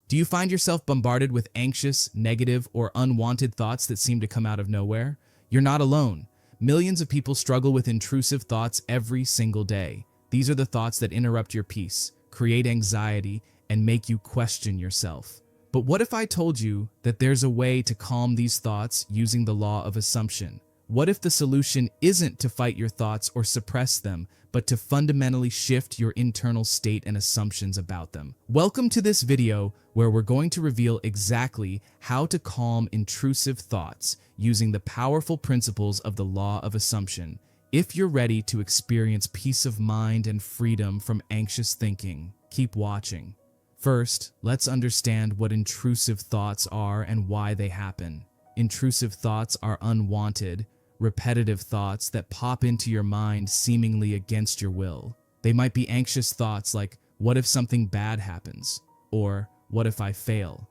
Do you find yourself bombarded with anxious, negative, or unwanted thoughts that seem to come out of nowhere? You're not alone. Millions of people struggle with intrusive thoughts every single day. These are the thoughts that interrupt your peace, create anxiety, and make you question yourself. But what if I told you that there's a way to calm these thoughts using the law of assumption? What if the solution isn't to fight your thoughts or suppress them, but to fundamentally shift your internal state and assumptions about them? Welcome to this video where we're going to reveal exactly how to calm intrusive thoughts using the powerful principles of the law of assumption. If you're ready to experience peace of mind and freedom from anxious thinking, keep watching. First, let's understand what intrusive thoughts are and why they happen. Intrusive thoughts are unwanted, repetitive thoughts that pop into your mind seemingly against your will. They might be anxious thoughts like, what if something bad happens? Or, what if I fail?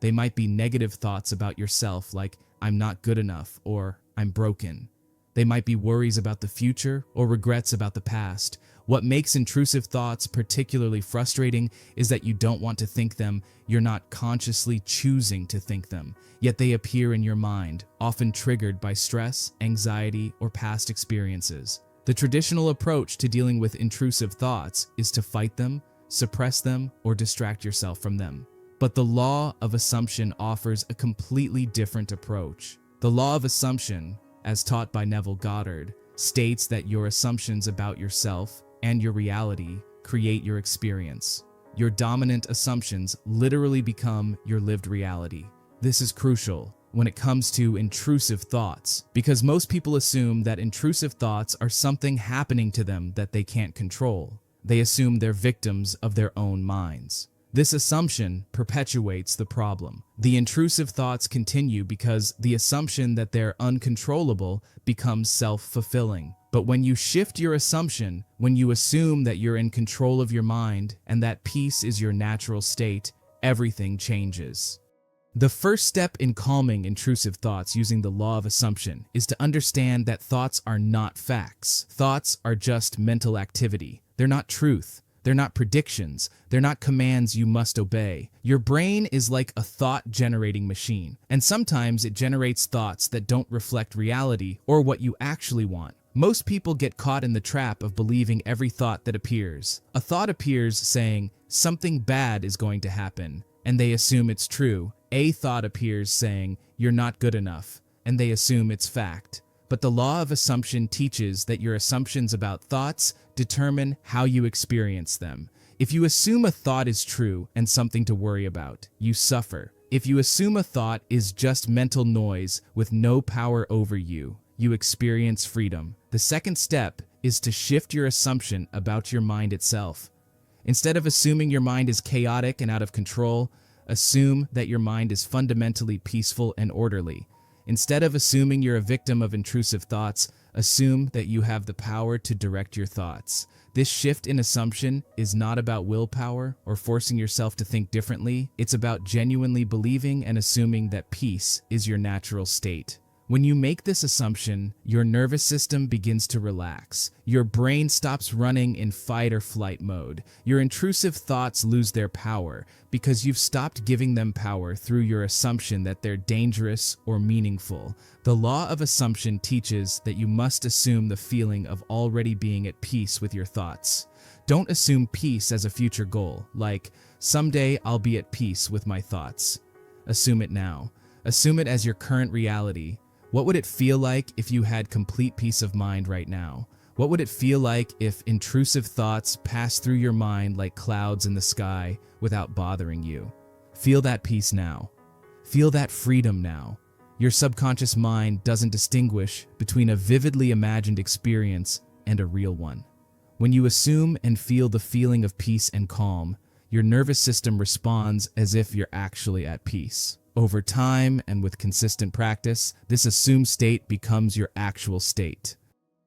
They might be negative thoughts about yourself like, I'm not good enough or I'm broken. They might be worries about the future or regrets about the past. What makes intrusive thoughts particularly frustrating is that you don't want to think them, you're not consciously choosing to think them, yet they appear in your mind, often triggered by stress, anxiety, or past experiences. The traditional approach to dealing with intrusive thoughts is to fight them, suppress them, or distract yourself from them. But the law of assumption offers a completely different approach. The law of assumption, as taught by Neville Goddard, states that your assumptions about yourself and your reality create your experience. Your dominant assumptions literally become your lived reality. This is crucial when it comes to intrusive thoughts, because most people assume that intrusive thoughts are something happening to them that they can't control. They assume they're victims of their own minds. This assumption perpetuates the problem. The intrusive thoughts continue because the assumption that they're uncontrollable becomes self-fulfilling. But when you shift your assumption, when you assume that you're in control of your mind and that peace is your natural state, everything changes. The first step in calming intrusive thoughts using the law of assumption is to understand that thoughts are not facts. Thoughts are just mental activity. They're not truth. They're not predictions. They're not commands you must obey. Your brain is like a thought-generating machine, and sometimes it generates thoughts that don't reflect reality or what you actually want. Most people get caught in the trap of believing every thought that appears. A thought appears saying, something bad is going to happen, and they assume it's true. A thought appears saying, you're not good enough, and they assume it's fact. But the law of assumption teaches that your assumptions about thoughts determine how you experience them. If you assume a thought is true and something to worry about, you suffer. If you assume a thought is just mental noise with no power over you, you experience freedom. The second step is to shift your assumption about your mind itself. Instead of assuming your mind is chaotic and out of control, assume that your mind is fundamentally peaceful and orderly. Instead of assuming you're a victim of intrusive thoughts, assume that you have the power to direct your thoughts. This shift in assumption is not about willpower or forcing yourself to think differently. It's about genuinely believing and assuming that peace is your natural state. When you make this assumption, your nervous system begins to relax. Your brain stops running in fight or flight mode. Your intrusive thoughts lose their power because you've stopped giving them power through your assumption that they're dangerous or meaningful. The law of assumption teaches that you must assume the feeling of already being at peace with your thoughts. Don't assume peace as a future goal, like, someday I'll be at peace with my thoughts. Assume it now. Assume it as your current reality. What would it feel like if you had complete peace of mind right now? What would it feel like if intrusive thoughts passed through your mind like clouds in the sky without bothering you? Feel that peace now. Feel that freedom now. Your subconscious mind doesn't distinguish between a vividly imagined experience and a real one. When you assume and feel the feeling of peace and calm, your nervous system responds as if you're actually at peace. Over time and with consistent practice, this assumed state becomes your actual state.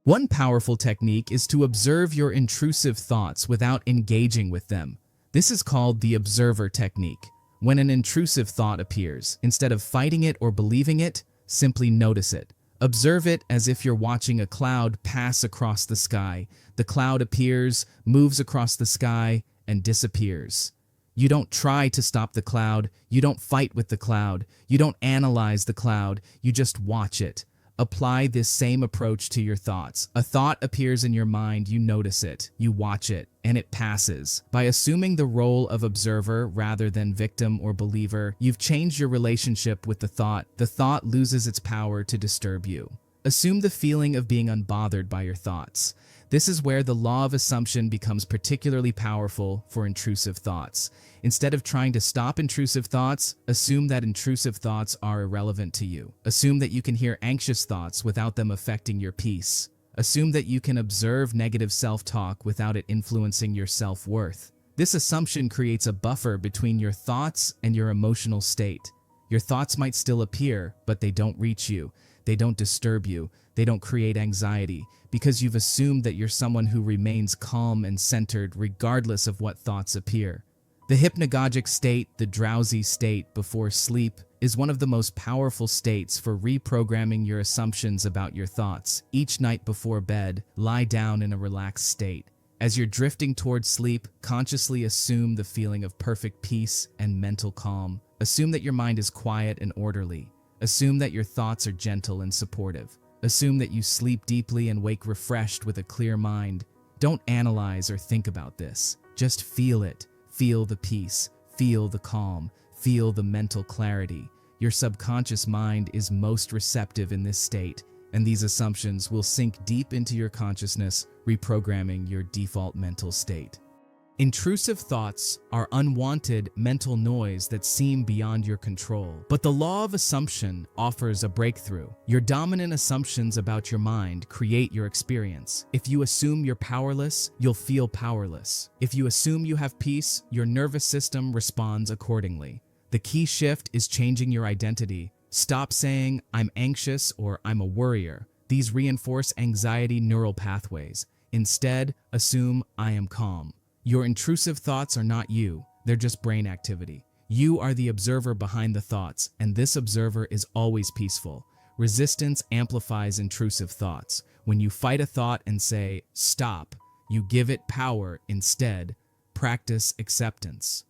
One powerful technique is to observe your intrusive thoughts without engaging with them. This is called the observer technique. When an intrusive thought appears, instead of fighting it or believing it, simply notice it. Observe it as if you're watching a cloud pass across the sky. The cloud appears, moves across the sky, and disappears. You don't try to stop the cloud. You don't fight with the cloud. You don't analyze the cloud. You just watch it. Apply this same approach to your thoughts. A thought appears in your mind, you notice it, you watch it, and it passes. By assuming the role of observer rather than victim or believer, you've changed your relationship with the thought. The thought loses its power to disturb you. Assume the feeling of being unbothered by your thoughts. This is where the law of assumption becomes particularly powerful for intrusive thoughts. Instead of trying to stop intrusive thoughts, assume that intrusive thoughts are irrelevant to you. Assume that you can hear anxious thoughts without them affecting your peace. Assume that you can observe negative self-talk without it influencing your self-worth. This assumption creates a buffer between your thoughts and your emotional state. Your thoughts might still appear, but they don't reach you. They don't disturb you. They don't create anxiety, because you've assumed that you're someone who remains calm and centered regardless of what thoughts appear. The hypnagogic state, the drowsy state before sleep, is one of the most powerful states for reprogramming your assumptions about your thoughts. Each night before bed, lie down in a relaxed state. As you're drifting towards sleep, consciously assume the feeling of perfect peace and mental calm. Assume that your mind is quiet and orderly. Assume that your thoughts are gentle and supportive. Assume that you sleep deeply and wake refreshed with a clear mind. Don't analyze or think about this. Just feel it. Feel the peace. Feel the calm. Feel the mental clarity. Your subconscious mind is most receptive in this state, and these assumptions will sink deep into your consciousness, reprogramming your default mental state. Intrusive thoughts are unwanted mental noise that seem beyond your control. But the law of assumption offers a breakthrough. Your dominant assumptions about your mind create your experience. If you assume you're powerless, you'll feel powerless. If you assume you have peace, your nervous system responds accordingly. The key shift is changing your identity. Stop saying, "I'm anxious" or "I'm a worrier." These reinforce anxiety neural pathways. Instead, assume, "I am calm." Your intrusive thoughts are not you, they're just brain activity. You are the observer behind the thoughts, and this observer is always peaceful. Resistance amplifies intrusive thoughts. When you fight a thought and say, "Stop," you give it power instead. Practice acceptance.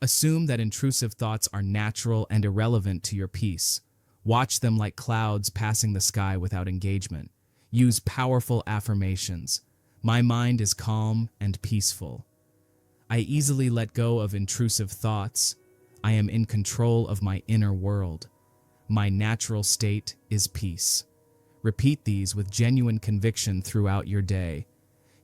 Assume that intrusive thoughts are natural and irrelevant to your peace. Watch them like clouds passing the sky without engagement. Use powerful affirmations. My mind is calm and peaceful. I easily let go of intrusive thoughts. I am in control of my inner world. My natural state is peace. Repeat these with genuine conviction throughout your day.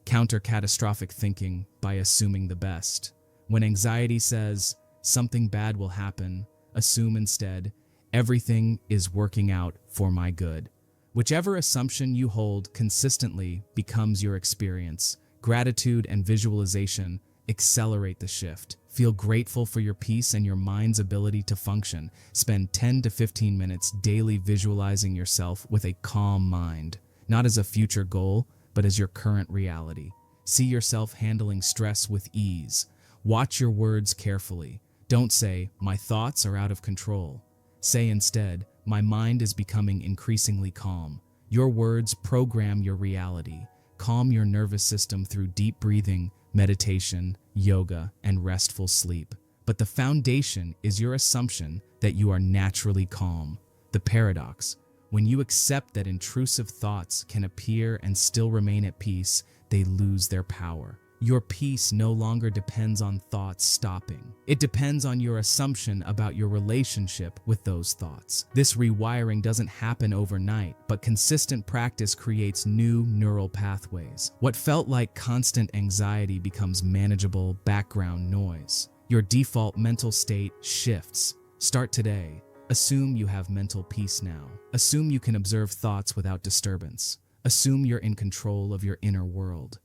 Counter catastrophic thinking by assuming the best. When anxiety says, "Something bad will happen," assume instead, "Everything is working out for my good." Whichever assumption you hold consistently becomes your experience. Gratitude and visualization accelerate the shift. Feel grateful for your peace and your mind's ability to function. Spend 10 to 15 minutes daily visualizing yourself with a calm mind, not as a future goal, but as your current reality. See yourself handling stress with ease. Watch your words carefully. Don't say, "My thoughts are out of control." Say instead, "My mind is becoming increasingly calm." Your words program your reality. Calm your nervous system through deep breathing, meditation, yoga, and restful sleep. But the foundation is your assumption that you are naturally calm. The paradox: when you accept that intrusive thoughts can appear and still remain at peace, they lose their power. Your peace no longer depends on thoughts stopping. It depends on your assumption about your relationship with those thoughts. This rewiring doesn't happen overnight, but consistent practice creates new neural pathways. What felt like constant anxiety becomes manageable background noise. Your default mental state shifts. Start today. Assume you have mental peace now. Assume you can observe thoughts without disturbance. Assume you're in control of your inner world.